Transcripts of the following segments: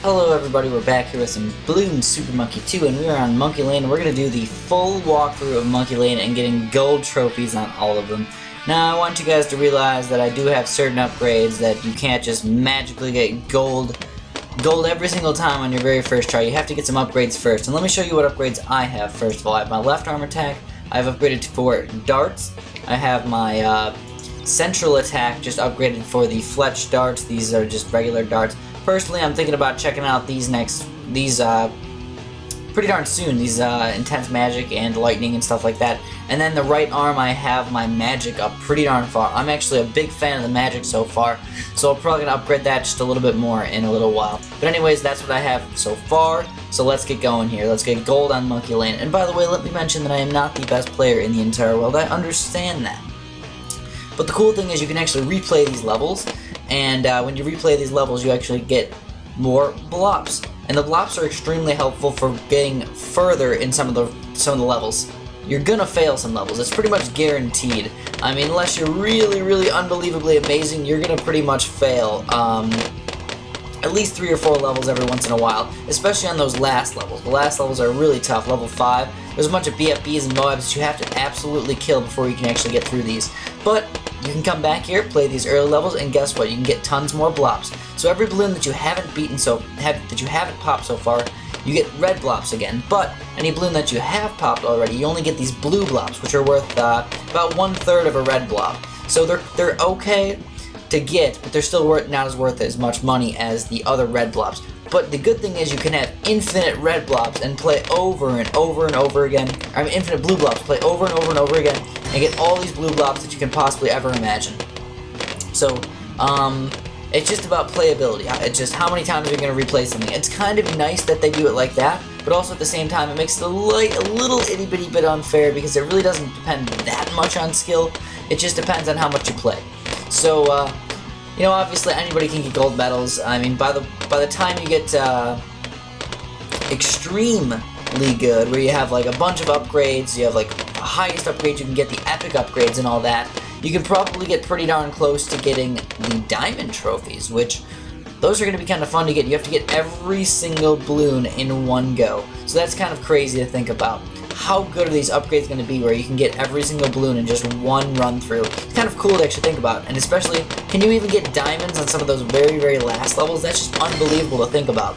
Hello everybody, we're back here with some Bloons Super Monkey 2, and we are on Monkey Lane, and we're going to do the full walkthrough of Monkey Lane and getting gold trophies on all of them. Now, I want you guys to realize that I do have certain upgrades that you can't just magically get gold every single time on your very first try. You have to get some upgrades first, and let me show you what upgrades I have first of all. I have my left arm attack, I have upgraded for darts, I have my central attack just upgraded for the fletch darts. These are just regular darts. Personally, I'm thinking about checking out these pretty darn soon, these intense magic and lightning and stuff like that. And then the right arm, I have my magic up pretty darn far. I'm actually a big fan of the magic so far, so I'm probably going to upgrade that just a little bit more in a little while. But anyways, that's what I have so far, so let's get going here. Let's get gold on Monkey Lane. And by the way, let me mention that I am not the best player in the entire world. I understand that. But the cool thing is you can actually replay these levels, and when you replay these levels you actually get more blobs. And the blobs are extremely helpful for getting further in some of the levels. You're gonna fail some levels, it's pretty much guaranteed. I mean, unless you're really unbelievably amazing, you're gonna pretty much fail at least 3 or 4 levels every once in a while, especially on those last levels. The last levels are really tough. Level 5, there's a bunch of BFBs and Moabs that you have to absolutely kill before you can actually get through these. But you can come back here, play these early levels, and guess what? You can get tons more blobs. So every balloon that you haven't beaten that you haven't popped so far, you get red blobs again. But any balloon that you have popped already, you only get these blue blobs, which are worth about 1/3 of a red blob. So they're okay to get, but they're still not worth as much money as the other red blobs. But the good thing is you can have infinite red blobs and play over and over and over again. I mean, infinite blue blobs, play over and over and over again, and get all these blue blobs that you can possibly ever imagine. So, it's just about playability. It's just how many times you're going to replay something. It's kind of nice that they do it like that, but also at the same time it makes it a little itty bitty bit unfair, because it really doesn't depend that much on skill. It just depends on how much you play. So, you know, obviously anybody can get gold medals. I mean, by the time you get extremely good, where you have like a bunch of upgrades, you have like the highest upgrades, you can get the epic upgrades and all that, you can probably get pretty darn close to getting the diamond trophies, which those are going to be kind of fun to get. You have to get every single balloon in one go. So that's kind of crazy to think about. How good are these upgrades going to be where you can get every single balloon in just one run through? It's kind of cool to actually think about, and especially, can you even get diamonds on some of those very last levels? That's just unbelievable to think about.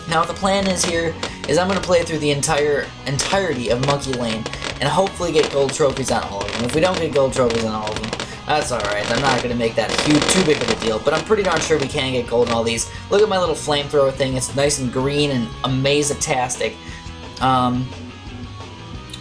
Now what the plan is here is I'm going to play through the entirety of Monkey Lane and hopefully get gold trophies on all of them. If we don't get gold trophies on all of them, that's alright. I'm not going to make that too big of a deal, but I'm pretty darn sure we can get gold on all these. Look at my little flamethrower thing. It's nice and green and amaze-tastic.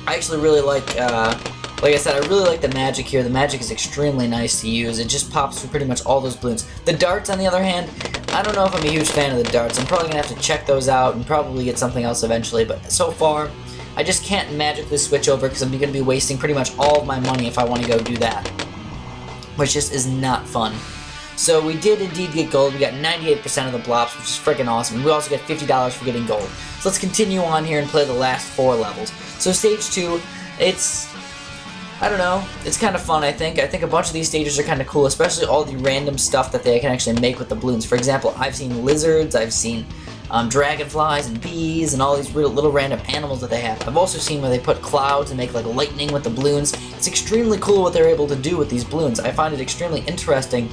I actually really like I said, I really like the magic here. The magic is extremely nice to use. It just pops through pretty much all those balloons. The darts, on the other hand, I don't know if I'm a huge fan of the darts. I'm probably going to have to check those out and probably get something else eventually, but so far, I just can't magically switch over because I'm going to be wasting pretty much all of my money if I want to go do that, which just is not fun. So we did indeed get gold. We got 98% of the blobs, which is freaking awesome. And we also get $50 for getting gold. So let's continue on here and play the last 4 levels. So stage 2, I don't know, it's kind of fun, I think. I think a bunch of these stages are kind of cool, especially all the random stuff that they can actually make with the balloons. For example, I've seen lizards, I've seen dragonflies and bees and all these little random animals that they have. I've also seen where they put clouds and make like lightning with the balloons. It's extremely cool what they're able to do with these balloons. I find it extremely interesting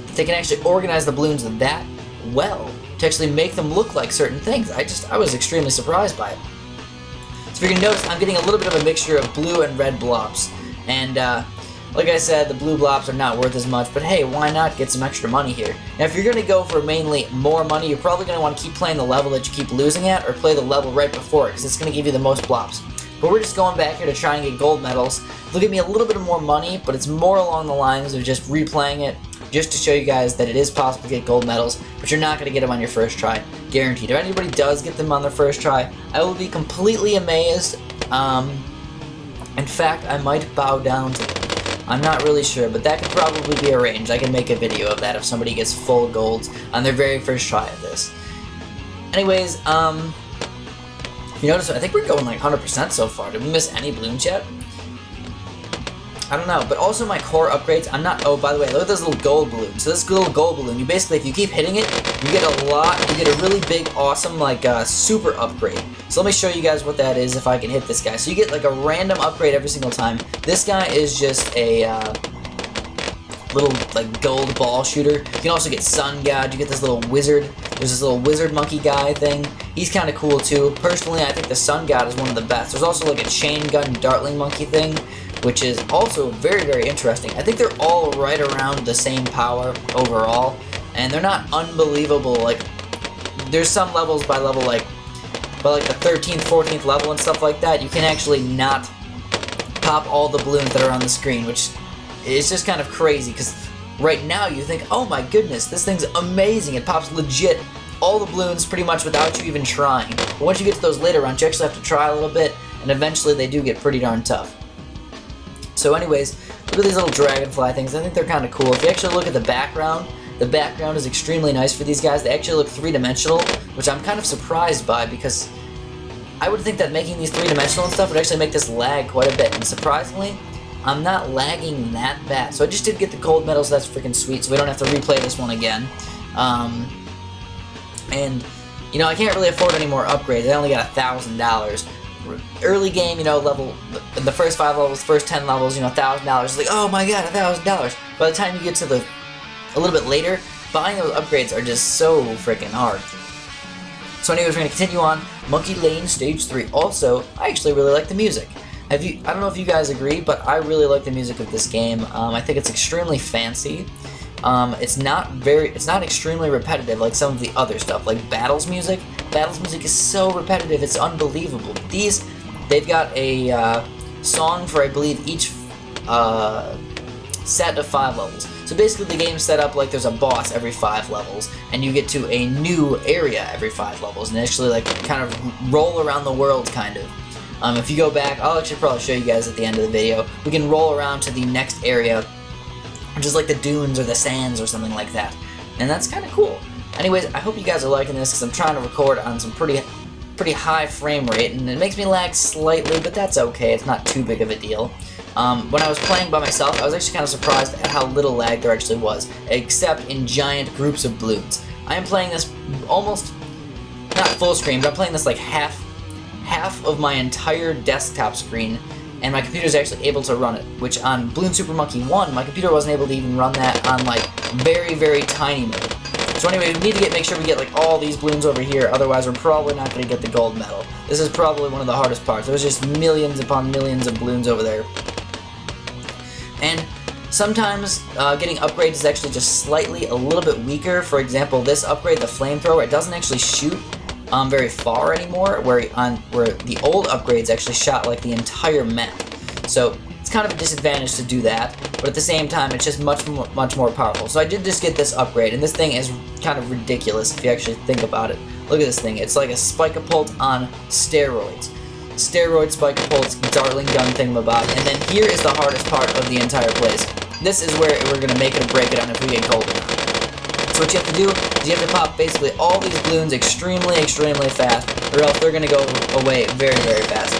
that they can actually organize the balloons that well to actually make them look like certain things. I was extremely surprised by it. So if you can notice, I'm getting a little bit of a mixture of blue and red blobs. And like I said, the blue blobs are not worth as much, but hey, why not get some extra money here? Now if you're going to go for mainly more money, you're probably going to want to keep playing the level that you keep losing at, or play the level right before it, because it's going to give you the most blobs. But we're just going back here to try and get gold medals. They'll give me a little bit more money, but it's more along the lines of just replaying it, just to show you guys that it is possible to get gold medals, but you're not going to get them on your first try. Guaranteed. If anybody does get them on their first try, I will be completely amazed. In fact, I might bow down to them. I'm not really sure, but that could probably be arranged. I can make a video of that if somebody gets full golds on their very first try of this. Anyways, if you notice, I think we're going like 100% so far. Did we miss any balloons yet? I don't know, but also my core upgrades, I'm not, oh, by the way, look at this little gold balloon. So this little gold balloon, you basically, if you keep hitting it, you get a really big, awesome, like, super upgrade. So let me show you guys what that is if I can hit this guy. So you get, like, a random upgrade every single time. This guy is just a, little, like, gold ball shooter. You can also get Sun God, you get this little wizard. There's this little wizard monkey guy thing. He's kind of cool, too. Personally, I think the Sun God is one of the best. There's also, like, a chain gun dartling monkey thing, which is also very, very interesting. I think they're all right around the same power overall, and they're not unbelievable. Like, there's some levels by level, like, by like the 13th, 14th level and stuff like that, you can actually not pop all the balloons that are on the screen, which is just kind of crazy, because right now you think, oh my goodness, this thing's amazing, it pops legit all the balloons pretty much without you even trying. But once you get to those later rounds, you actually have to try a little bit, and eventually they do get pretty darn tough. So anyways, look at these little dragonfly things. I think they're kind of cool. If you actually look at the background is extremely nice for these guys. They actually look three-dimensional, which I'm kind of surprised by, because I would think that making these three-dimensional and stuff would actually make this lag quite a bit. And surprisingly, I'm not lagging that bad. So I just did get the gold medal, so that's freaking sweet, so we don't have to replay this one again. And, you know, I can't really afford any more upgrades. I only got $1,000. Early game, you know, the first 5 levels, first 10 levels, you know, $1,000. It's like, oh my god, $1,000. By the time you get to a little bit later, buying those upgrades are just so freaking hard. So anyways, we're going to continue on. Monkey Lane Stage 3. Also, I actually really like the music. I don't know if you guys agree, but I really like the music of this game. I think it's extremely fancy. It's not extremely repetitive like some of the other stuff, like Battles music. Battles music is so repetitive, it's unbelievable. They've got a song for, I believe, each set of 5 levels. So basically the game's set up like there's a boss every 5 levels, and you get to a new area every 5 levels, and actually like kind of roll around the world, kind of. If you go back, I'll actually probably show you guys at the end of the video, we can roll around to the next area, which is like the dunes or the sands or something like that. And that's kind of cool. Anyways, I hope you guys are liking this, because I'm trying to record on some pretty high frame rate, and it makes me lag slightly, but that's okay, it's not too big of a deal. When I was playing by myself, I was actually kind of surprised at how little lag there actually was, except in giant groups of balloons. I am playing this almost, not full screen, but I'm playing this like half of my entire desktop screen, and my computer is actually able to run it, which on Bloons Super Monkey 1, my computer wasn't able to even run that on like very, very tiny mode. So anyway, we need to make sure we get like all these balloons over here, otherwise we're probably not going to get the gold medal. This is probably one of the hardest parts. There's just millions upon millions of balloons over there. And sometimes getting upgrades is actually just slightly a little bit weaker. For example, this upgrade, the flamethrower, it doesn't actually shoot very far anymore, where the old upgrades actually shot like the entire map. So it's kind of a disadvantage to do that, but at the same time it's just much more powerful. So I did just get this upgrade, and this thing is kind of ridiculous if you actually think about it. Look at this thing, it's like a Spike-a-Pult on steroids. Steroid Spike-a-Pult's dartling gun thingamabob, and then here is the hardest part of the entire place. This is where we're going to make it or break it on if we get gold or not. So what you have to do is you have to pop basically all these balloons extremely fast, or else they're going to go away very, very fast.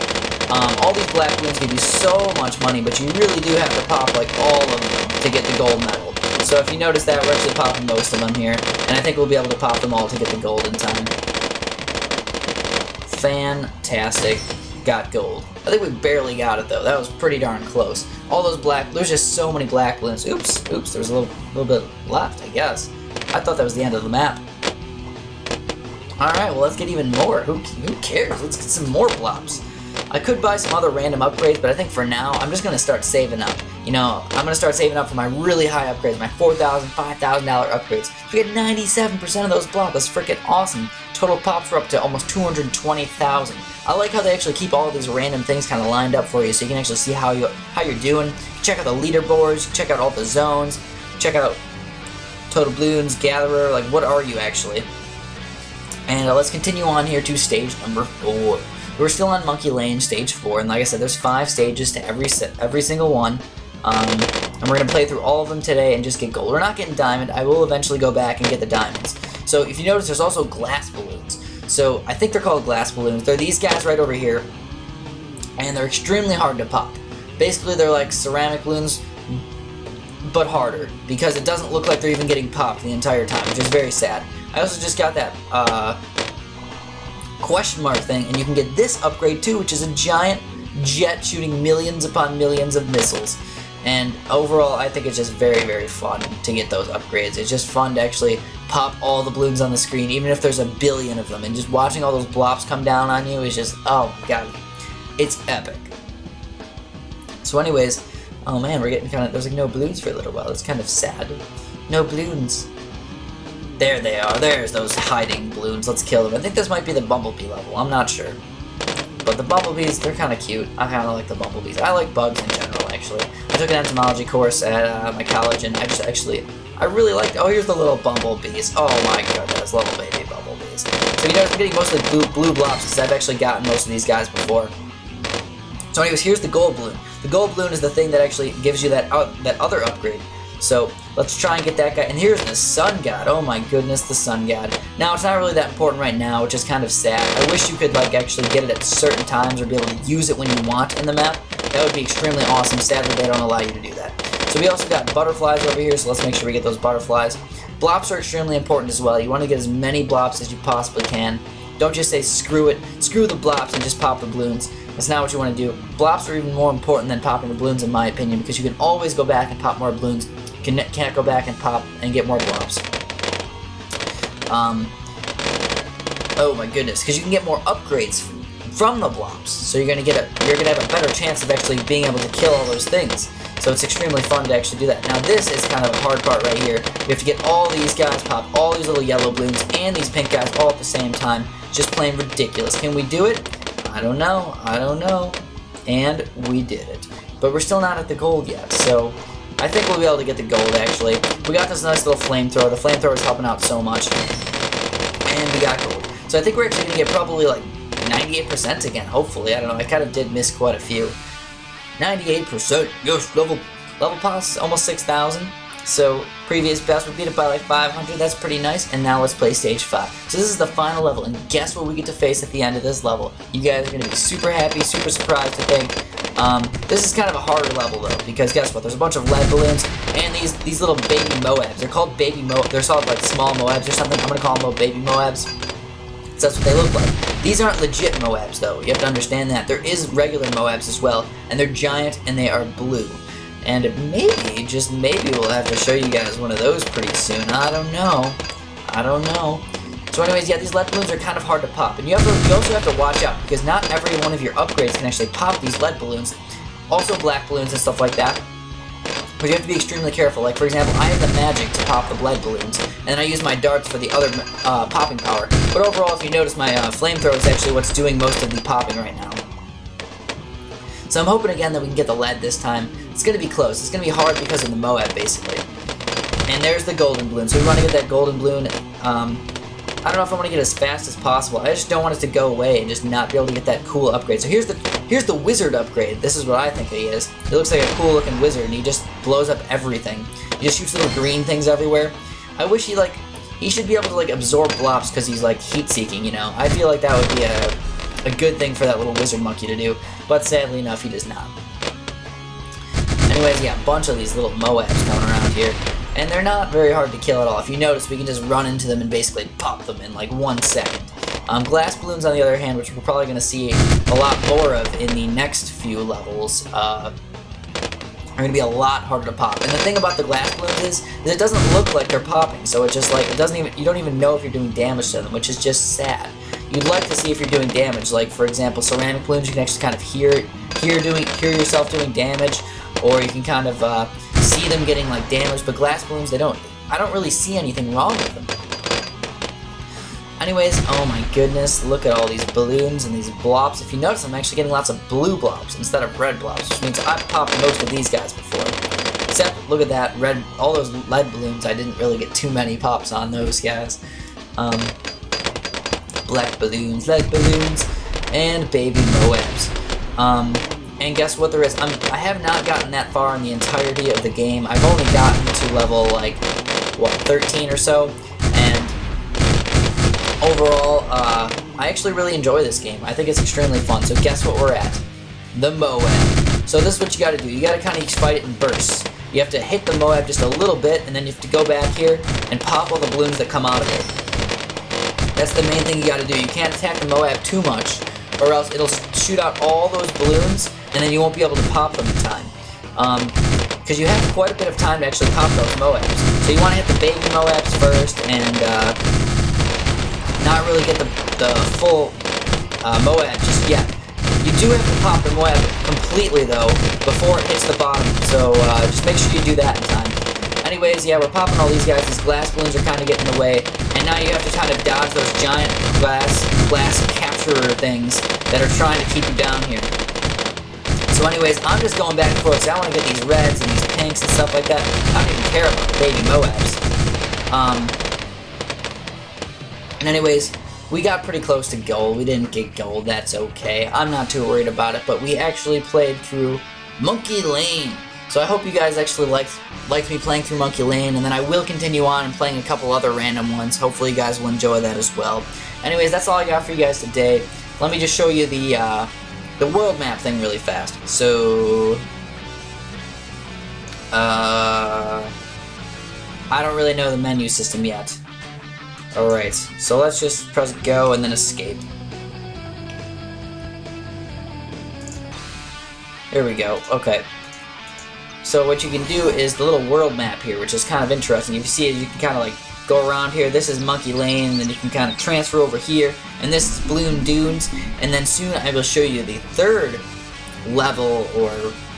All these black balloons give you so much money, but you really do have to pop like all of them to get the gold medal. So if you notice that, we're actually popping most of them here, and I think we'll be able to pop them all to get the gold in time. Fantastic. Got gold. I think we barely got it though. That was pretty darn close. All those there's just so many black balloons. Oops, there's a little bit left, I guess. I thought that was the end of the map. Alright, well let's get even more. Who cares? Let's get some more blops. I could buy some other random upgrades, but I think for now, I'm just going to start saving up. You know, I'm going to start saving up for my really high upgrades, my $4,000, $5,000 upgrades. If we get 97% of those blops, that's freaking awesome. Total pops are up to almost 220,000. I like how they actually keep all of these random things kind of lined up for you, so you can actually see how you're doing. Check out the leaderboards, check out all the zones, check out Total Bloons, Gatherer, like what are you actually? And let's continue on here to stage number 4. We're still on Monkey Lane, stage 4, and like I said, there's 5 stages to every single one. And we're going to play through all of them today and just get gold. We're not getting diamond. I will eventually go back and get the diamonds. So if you notice, there's also glass balloons. So I think they're called glass balloons. They're these guys right over here, and they're extremely hard to pop. Basically, they're like ceramic balloons, but harder, because it doesn't look like they're even getting popped the entire time, which is very sad. I also just got that question mark thing, and you can get this upgrade too, which is a giant jet shooting millions upon millions of missiles. And overall, I think it's just very, very fun to get those upgrades. It's just fun to actually pop all the balloons on the screen, even if there's a billion of them, and just watching all those blops come down on you is just, oh my god, it's epic. So anyways, oh man, we're getting kind of, there's like no balloons for a little while. It's kind of sad. No balloons. There they are. There's those hiding balloons. Let's kill them. I think this might be the bumblebee level. I'm not sure. But the bumblebees, they're kind of cute. I kind of like the bumblebees. I like bugs in general, actually. I took an entomology course at my college, and I really liked, oh, here's the little bumblebees. Oh my goodness, little baby bumblebees. So you know, I'm getting mostly blue blobs, because I've actually gotten most of these guys before. So anyways, here's the gold balloon. The gold balloon is the thing that actually gives you that other upgrade. So let's try and get that guy. And here's the sun god. Oh my goodness, the sun god. Now it's not really that important right now, which is kind of sad. I wish you could like actually get it at certain times or be able to use it when you want in the map. That would be extremely awesome. Sadly, they don't allow you to do that. So we also got butterflies over here, so let's make sure we get those butterflies. Blops are extremely important as well. You want to get as many blops as you possibly can. Don't just say screw it, screw the blops and just pop the balloons. That's not what you want to do. Blops are even more important than popping the balloons in my opinion, because you can always go back and pop more balloons. You can't go back and pop and get more blops. Oh my goodness, because you can get more upgrades from the blobs. So you're gonna have a better chance of actually being able to kill all those things. So it's extremely fun to actually do that. Now this is kind of a hard part right here. You have to get all these guys pop, all these little yellow balloons and these pink guys all at the same time. Just plain ridiculous. Can we do it? I don't know. I don't know. And we did it. But we're still not at the gold yet, so I think we'll be able to get the gold, actually. We got this nice little flamethrower. The flamethrower is helping out so much. And we got gold. So I think we're actually going to get probably like 98% again, hopefully. I don't know. I kind of did miss quite a few. 98%. Yes, level pass, almost 6,000. So previous best, we beat it by like 500. That's pretty nice. And now let's play stage 5. So this is the final level, and guess what we get to face at the end of this level? You guys are going to be super happy, super surprised to think. This is kind of a harder level though, because guess what? There's a bunch of lead balloons and these little baby Moabs. They're called baby Moabs. They're called like small Moabs or something. I'm gonna call them baby Moabs. So that's what they look like. These aren't legit Moabs though. You have to understand that. There is regular Moabs as well, and they're giant and they are blue. And maybe, just maybe, we'll have to show you guys one of those pretty soon. I don't know. I don't know. So anyways, yeah, these lead balloons are kind of hard to pop. And you also have to watch out, because not every one of your upgrades can actually pop these lead balloons. Also black balloons and stuff like that. But you have to be extremely careful. Like, for example, I have the magic to pop the lead balloons, and then I use my darts for the other popping power. But overall, if you notice, my flamethrower is actually what's doing most of the popping right now. So I'm hoping again that we can get the lead this time. It's going to be close. It's going to be hard because of the Moab, basically. And there's the golden balloon. So we want to get that golden balloon. I don't know if I want to get as fast as possible. I just don't want it to go away and just not be able to get that cool upgrade. So here's the wizard upgrade. This is what I think he is. It looks like a cool looking wizard, and he just blows up everything. He just shoots little green things everywhere. I wish he should be able to like absorb blobs because he's like heat seeking, you know. I feel like that would be a good thing for that little wizard monkey to do, but sadly enough, he does not. Anyways, yeah, a bunch of these little Moabs coming around here. And they're not very hard to kill at all. If you notice, we can just run into them and basically pop them in like 1 second. Glass balloons, on the other hand, which we're probably going to see a lot more of in the next few levels, are going to be a lot harder to pop. And the thing about the glass balloons is that it doesn't look like they're popping, so it just like you don't even know if you're doing damage to them, which is just sad. You'd like to see if you're doing damage. Like for example, ceramic balloons, you can actually kind of hear yourself doing damage, or you can kind of see them getting like damage. But glass balloons, I don't really see anything wrong with them. Anyways, oh my goodness, look at all these balloons and these blobs. If you notice, I'm actually getting lots of blue blobs instead of red blobs, which means I've popped most of these guys before. Except, look at that, all those lead balloons, I didn't really get too many pops on those guys. Black balloons, lead balloons, and baby Moabs. And guess what there is? I have not gotten that far in the entirety of the game. I've only gotten to level, like, what, 13 or so, and overall, I actually really enjoy this game. I think it's extremely fun. So guess what we're at? The Moab. So this is what you gotta do. You gotta kind of fight it in bursts. You have to hit the Moab just a little bit, and then you have to go back here and pop all the balloons that come out of it. That's the main thing you gotta do. You can't attack the Moab too much, or else it'll shoot out all those balloons, and then you won't be able to pop them in time. Because you have quite a bit of time to actually pop those Moabs. So you want to hit the baby Moabs first, and not really get the full Moab just yet. You do have to pop the Moab completely, though, before it hits the bottom, so just make sure you do that in time. Anyways, yeah, we're popping all these guys. These glass balloons are kind of getting in the way, and now you have to kind of dodge those giant glass capturer things that are trying to keep you down here. So anyways, I'm just going back and forth, because I want to get these reds and these pinks and stuff like that. I don't even care about the baby Moabs. And anyways, we got pretty close to gold. We didn't get gold, that's okay. I'm not too worried about it, but we actually played through Monkey Lane. So I hope you guys actually liked me playing through Monkey Lane, and then I will continue on and playing a couple other random ones. Hopefully you guys will enjoy that as well. Anyways, that's all I got for you guys today. Let me just show you the world map thing really fast. So, I don't really know the menu system yet. Alright, so let's just press go and then escape. Here we go, okay. So what you can do is the little world map here, which is kind of interesting. If you see it, you can kind of like go around here. This is Monkey Lane, and then you can kind of transfer over here. And this is Bloon Dunes, and then soon I will show you the third level, or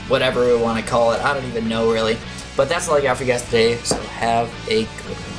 whatever we want to call it. I don't even know really. But that's all I got for you guys today, so have a good one.